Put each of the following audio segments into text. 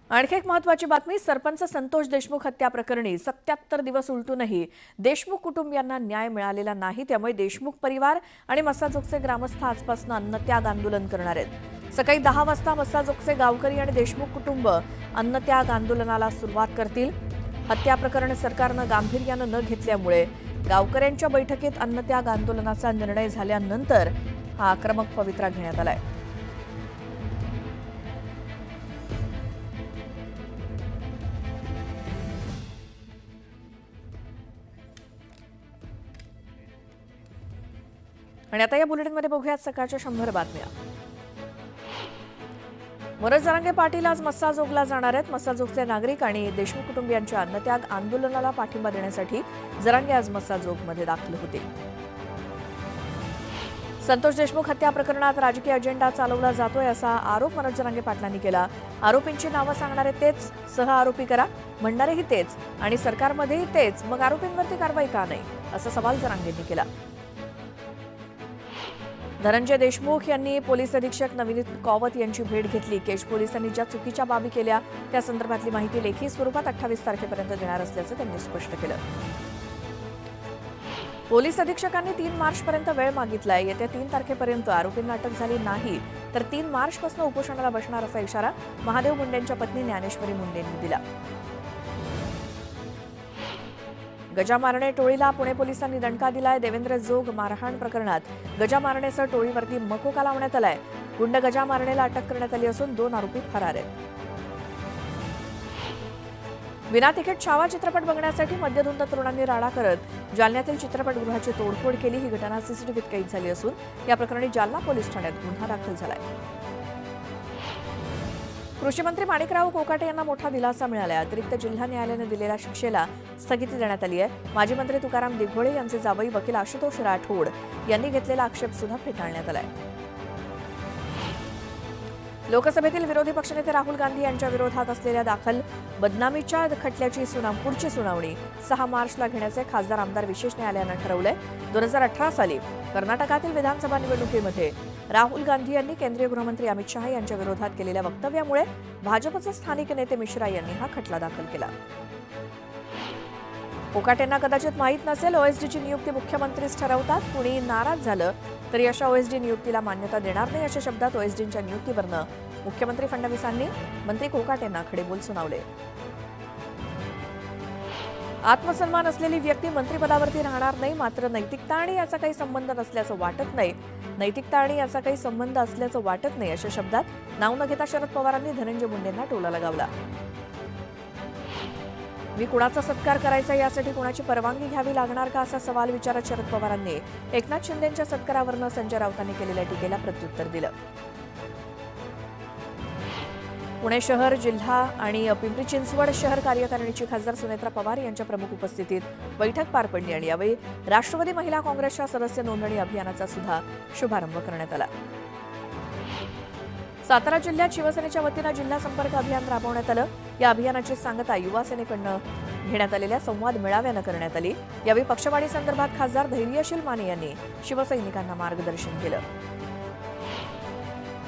आणखी एक महत्त्वाची बातमी, सरपंच संतोष देशमुख हत्या प्रकरणी 77 दिवस उलटूनही देशमुख कुटुंबियांना न्याय मिळालेला नाही। त्यामुळे देशमुख परिवार आणि मस्साजोगचे ग्रामस्थ आजपासून अन्नत्याग आंदोलन करणार आहेत। सकाळी 10 वाजता मस्साजोगचे गावकरी आणि देशमुख कुटुंब अन्नत्याग आंदोलनाला सुरुवात करतील। हत्या प्रकरण सरकारनं गांभीर्यानं न घेतल्यामुळे गावकऱ्यांच्या बैठकीत अन्नत्याग आंदोलनाचा निर्णय झाल्यानंतर हा आक्रमक पवित्रा घेण्यात आलाय। आणि आता या बुलेटिनमध्ये बघूयात सकाळच्या 100 बातम्या। मनोज जरांगे पाटील आज मस्साजोगला जाणार आहेत। मस्साजोगचे नागरिक आणि देशमुख कुटुंबियांच्या अन्नत्याग आंदोलनाला पाठिंबा देण्यासाठी जरांगे आज मस्साजोगमध्ये दाखल होते। संतोष देशमुख हत्या प्रकरणात राजकीय अजेंडा चालवला जातोय असा आरोप मनोज जरांगे पाटलांनी केला। आरोपींची नावं सांगणारे तेच, सह आरोपी करा म्हणणारेही तेच आणि सरकारमध्येही तेच, मग आरोपींवरती कारवाई का नाही असा सवाल जरांगेंनी केला। धनंजय देशमुख यांनी पोलीस अधीक्षक नवनीत कौवत यांची भेट घेतली। केश पोलिसांनी ज्या चुकीच्या बाबी केल्या त्या संदर्भातली माहिती लेखी स्वरूपात 28 तारखेपर्यंत देणार असल्याचं त्यांनी स्पष्ट केलं। पोलीस अधीक्षकांनी 3 मार्चपर्यंत वेळ मागितलाय। येत्या 3 तारखेपर्यंत आरोपींना अटक झाली नाही तर 3 मार्चपासून उपोषणाला बसणार असा इशारा महादेव मुंडेंच्या पत्नी ज्ञानेश्वरी मुंडेंनी दिला। गजा मारणे टोळीला पुणे पोलिसांनी दणका दिलाय। देवेंद्र जोग मारहाण प्रकरणात गजा मारणेसह टोळीवरती मकोका लावण्यात आलाय। गुंड गजा मारणेला अटक करण्यात आली असून 2 आरोपी फरार आहेत। विना तिकीट छावा चित्रपट बघण्यासाठी मद्यधुंद तरुणांनी राडा करत जालन्यातील चित्रपटगृहाची तोडफोड केली। ही घटना सीसीटीव्हीत कैद झाली असून या प्रकरणी जालना पोलीस ठाण्यात गुन्हा दाखल झालाय। कृषी मंत्री माणिकराव कोकाटे यांना मोठा दिलासा मिळाला। अतिरिक्त जिल्हा न्यायालयाने दिलेल्या शिक्षेला स्थगिती देण्यात आली आहे। माजी मंत्री तुकाराम दिघोळे यांचे जावई वकील आशुतोष राठोड यांनी घेतलेला आक्षेप सुद्धा फेटाळण्यात आलाय। लोकसभेतील विरोधी पक्षनेते राहुल गांधी यांच्या विरोधात असलेल्या दाखल बदनामीच्या खटल्याची पुढची सुनावणी 6 मार्चला घेण्याचे खासदार आमदार विशेष न्यायालयानं ठरवलंय। 2018 साली कर्नाटकातील विधानसभा निवडणुकीमध्ये राहुल गांधी यांनी केंद्रीय गृहमंत्री अमित शहा यांच्या विरोधात केलेल्या वक्तव्यामुळे भाजपचे स्थानिक नेते मिश्रा यांनी हा खटला दाखल केला। कोकाटेंना कदाचित माहीत नसेल, ओएसडीची नियुक्ती मुख्यमंत्रीच ठरवतात। कुणी नाराज झालं तरी अशा ओएसडी नियुक्तीला मान्यता देणार नाही अशा शब्दात ओएसडींच्या नियुक्तीवरनं मुख्यमंत्री फडणवीसांनी मंत्री कोकाटेंना खडेबोल सुनावले। आत्मसन्मान असलेली व्यक्ती मंत्रिपदावरती राहणार नाही, मात्र नैतिकता आणि याचा काही संबंध नसल्याचं वाटत नाही अशा शब्दात नाव न घेता शरद पवारांनी धनंजय मुंडेंना टोला लगावला। मी कुणाचा सत्कार करायचा यासाठी कुणाची परवानगी घ्यावी लागणार का असा सवाल विचारत शरद पवारांनी एकनाथ शिंदेंच्या सत्कारावरनं संजय राऊतांनी केलेल्या टीकेला प्रत्युत्तर दिलं। पुणे शहर, जिल्हा आणि पिंपरी चिंचवड शहर कार्यकारिणीची खासदार सुनेत्रा पवार यांच्या प्रमुख उपस्थितीत बैठक पार पडली आणि यावेळी राष्ट्रवादी महिला काँग्रेसच्या सदस्य नोंदणी अभियानाचा सुद्धा शुभारंभ करण्यात आला। सातारा जिल्ह्यात शिवसेनेच्या वतीनं जिल्हा संपर्क अभियान राबवण्यात आलं। या अभियानाची सांगता युवा सेनेकडनं घेण्यात आलेल्या संवाद मेळाव्यानं करण्यात आली। यावेळी पक्षवाढी संदर्भात खासदार धैर्यशील माने यांनी शिवसैनिकांना मार्गदर्शन केलं।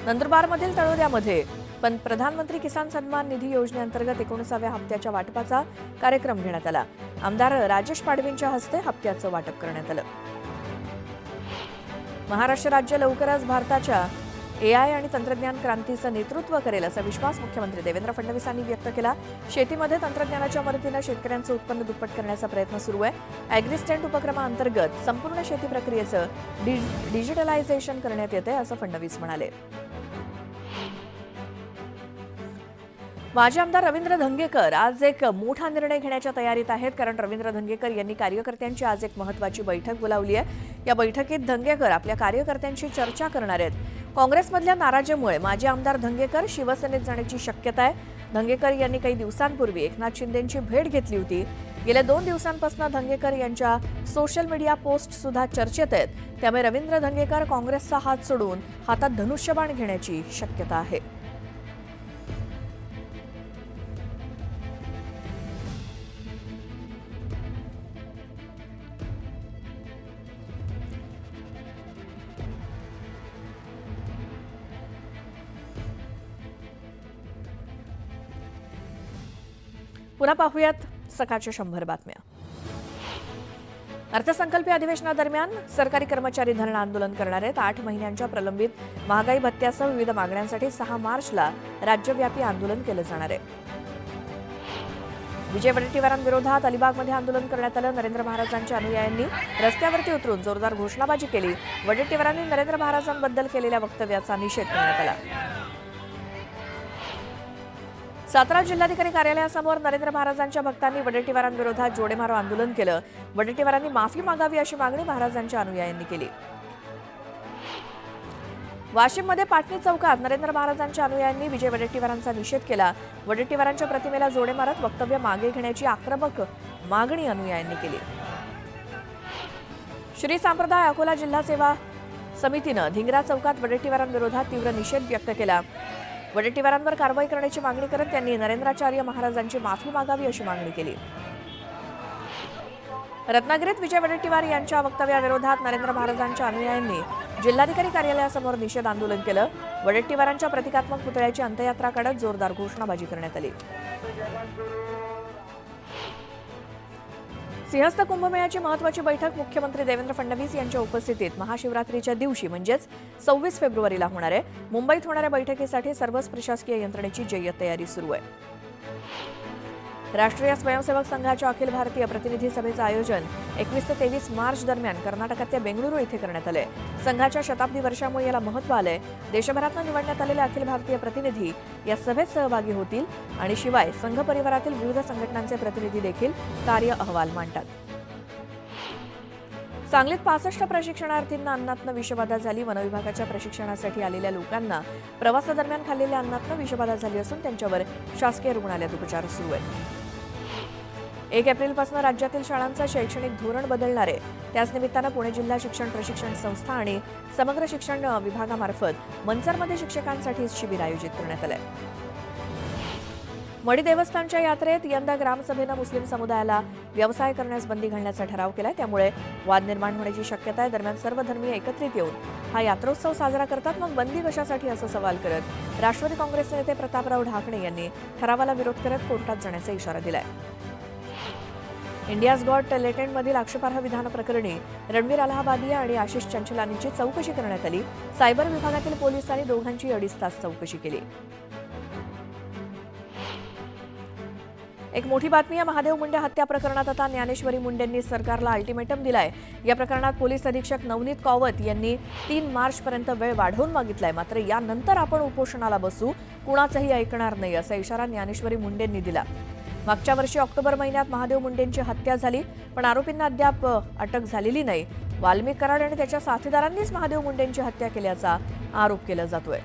नंदुरबारमधील तळोद्यामध्ये प्रधानमंत्री किसान सन्मान निधी योजनेअंतर्गत 19व्या हप्त्याच्या वाटपाचा कार्यक्रम घेण्यात आला। आमदार राजेश पाडवींच्या हस्ते हप्त्याचं वाटप करण्यात आलं। महाराष्ट्र राज्य लवकरच भारताच्या एआय आणि तंत्रज्ञान क्रांतीचं नेतृत्व करेल असा विश्वास मुख्यमंत्री देवेंद्र फडणवीसांनी व्यक्त केला। शेतीमध्ये तंत्रज्ञानाच्या मदतीनं शेतकऱ्यांचं उत्पन्न दुप्पट करण्याचा प्रयत्न सुरू आहे। ॲग्रिस्टंट उपक्रमाअंतर्गत संपूर्ण शेती प्रक्रियेचं डिजिटलायझेशन करण्यात येते असं फडणवीस म्हणाले। माजी आमदार रवींद्र धंगेकर आज एक मोठा निर्णय घेण्याच्या तयारीत आहेत, कारण रवींद्र धंगेकर यांनी कार्यकर्त्यांची आज एक महत्त्वाची बैठक बोलावली आहे। या बैठकीत धंगेकर आपल्या कार्यकर्त्यांशी चर्चा करणार आहेत। काँग्रेसमधल्या नाराजीमुळे माजी आमदार धंगेकर शिवसेनेत जाण्याची शक्यता आहे। धंगेकर यांनी काही दिवसांपूर्वी एकनाथ शिंदेंची भेट घेतली होती। गेल्या 2 दिवसांपासून धंगेकर यांच्या सोशल मीडिया पोस्ट सुद्धा चर्चेत आहेत। त्यामुळे रवींद्र धंगेकर काँग्रेसचा हात सोडून हातात धनुष्यबाण घेण्याची शक्यता आहे। पुन्हा पाहूयात सकाळच्या 100 बातम्या. अर्थसंकल्पीय अधिवेशनादरम्यान सरकारी कर्मचारी धरण आंदोलन करणार आहेत. 8 महिन्यांच्या प्रलंबित महागाई भत्त्यासह विविध मागण्यांसाठी 6 मार्चला राज्यव्यापी आंदोलन केलं जाणार आहे. विजय वडेट्टीवारांविरोधात अलिबागमध्ये आंदोलन करण्यात आलं. नरेंद्र महाराजांच्या अनुयायांनी रस्त्यावरती उतरून जोरदार घोषणाबाजी केली. वडेट्टीवारांनी नरेंद्र महाराजांबद्दल केलेल्या वक्तव्याचा निषेध करण्यात आला. सातारा जिल्हाधिकारी कार्यालयासमोर नरेंद्र महाराजांच्या भक्तांनी वडेट्टीवारांविरोधात जोडेमारो आंदोलन केलं. वडेट्टीवारांनी माफी मागावी अशी मागणी महाराजांच्या अनुयायांनी केली. वाशिममध्ये पाटणी चौकात नरेंद्र महाराजांच्या अनुयायांनी विजय वडेट्टीवारांचा निषेध केला. वडेट्टीवारांच्या प्रतिमेला जोडे मारत वक्तव्य मागे घेण्याची आक्रमक मागणी अनुयायांनी केली. श्री संप्रदाय अकोला जिल्हा सेवा समितीनं धिंगरा चौकात वडेट्टीवारांविरोधात तीव्र निषेध व्यक्त केला. वडेट्टीवारांवर कारवाई करण्याची मागणी करत त्यांनी नरेंद्राचार्य महाराजांची माफी मागावी अशी मागणी केली. रत्नागिरीत विजय वडेट्टीवार यांच्या वक्तव्याविरोधात नरेंद्र महाराजांच्या अनुयायांनी जिल्हाधिकारी कार्यालयासमोर निषेध आंदोलन केलं. वडेट्टीवारांच्या प्रतिकात्मक पुतळ्याची अंत्ययात्रा काढत जोरदार घोषणाबाजी करण्यात आली. सिंहस्थ कुंभमेळ्याची महत्त्वाची बैठक मुख्यमंत्री देवेंद्र फडणवीस यांच्या उपस्थितीत महाशिवरात्रीच्या दिवशी म्हणजेच 26 फेब्रुवारीला होणार आहे. मुंबईत होणाऱ्या बैठकीसाठी सर्वच प्रशासकीय यंत्रणेची जय्यत तयारी सुरू आहे. राष्ट्रीय स्वयंसेवक संघाच्या अखिल भारतीय प्रतिनिधी सभेचं आयोजन 21 ते 23 मार्च दरम्यान कर्नाटकातल्या बेंगळुरू इथे करण्यात आलंय. संघाच्या शताब्दी वर्षामुळे याला महत्त्व आलंय. देशभरातून निवडण्यात आलेले अखिल भारतीय प्रतिनिधी या सभेत सहभागी होतील आणि शिवाय संघ परिवारातील विविध संघटनांचे प्रतिनिधी देखील कार्य अहवाल मांडतात. सांगलीत 65 प्रशिक्षणार्थींना अन्नातनं विषबाधा झाली. वनविभागाच्या प्रशिक्षणासाठी आलेल्या लोकांना प्रवासादरम्यान खाल्लेल्या अन्नातनं विषबाधा झाली असून त्यांच्यावर शासकीय रुग्णालयात उपचार सुरू आहेत. 1 एप्रिलपासून राज्यातील शाळांचं शैक्षणिक धोरण बदलणार आहे. त्याच निमित्तानं पुणे जिल्हा शिक्षण प्रशिक्षण संस्था आणि समग्र शिक्षण विभागामार्फत मंचरमध्ये शिक्षकांसाठी शिबिर आयोजित करण्यात आलंय. मढी देवस्थानच्या यात्रेत यंदा ग्रामसभेनं मुस्लिम समुदायाला व्यवसाय करण्यास बंदी घालण्याचा ठराव केलाय. त्यामुळे वाद निर्माण होण्याची शक्यता आहे. दरम्यान सर्व धर्मीय एकत्रित येऊन हा यात्रोत्सव साजरा करतात. मग बंदी कशासाठी असं सवाल करत राष्ट्रवादी काँग्रेसचे नेते प्रतापराव ढाकणे यांनी ठरावाला विरोध करत कोर्टात जाण्याचा इशारा दिलाय. इंडियाज गॉट टॅलेंटमधील आक्षेपार्ह विधान प्रकरणी रणवीर अलाहाबादिया आणि आशिष चंचलानीची चौकशी करण्यात आली. सायबर विभागातील पोलिसांनी दोघांची 2.5 तास चौकशी केली. एक मोठी बातमी आहे. महादेव मुंडे हत्या प्रकरणात आता ज्ञानेश्वरी मुंडेंनी सरकारला अल्टिमेटम दिलाय. या प्रकरणात पोलीस अधीक्षक नवनीत कौवत यांनी 3 मार्चपर्यंत वेळ वाढवून मागितलाय. मात्र यानंतर आपण उपोषणाला बसू, कुणाचंही ऐकणार नाही असा इशारा ज्ञानेश्वरी मुंडेंनी दिला. मागच्या वर्षी ऑक्टोबर महिन्यात महादेव मुंडेंची हत्या झाली, पण आरोपींना अद्याप अटक झालेली नाही. वाल्मिक कराड आणि त्याच्या साथीदारांनीच महादेव मुंडेंची हत्या केल्याचा आरोप केला जातोय.